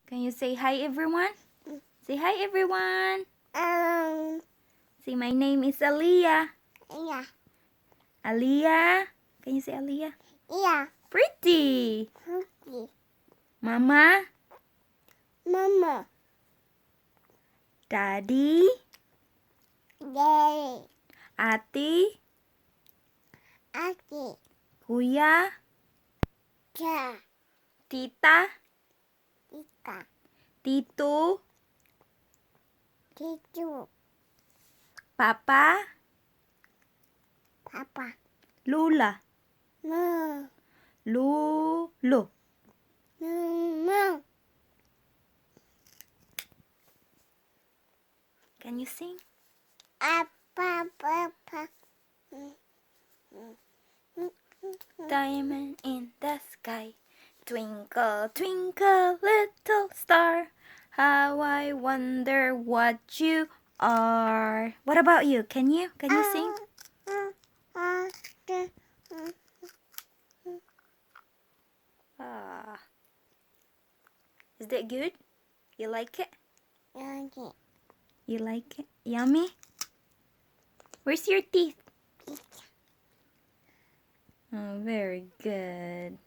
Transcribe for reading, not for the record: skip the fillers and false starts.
Can you say hi, everyone? Say hi, everyone. Say, my name is Aliyah. Yeah. Aliyah. Can you say Aliyah? Yeah. Pretty. Okay. Mama. Mama. Daddy. Daddy. Ati. Aki. Kuya. Ja. Tita. Ika. Titu. Titu. Papa. Papa. Lula. No. Lulu. No. Can you sing? Papa. Diamond in the sky. Twinkle, twinkle, little star. How I wonder what you are. What about you? Can you sing? Ah. Is that good? You like it? Okay. You like it? Yummy? Where's your teeth? Oh, very good.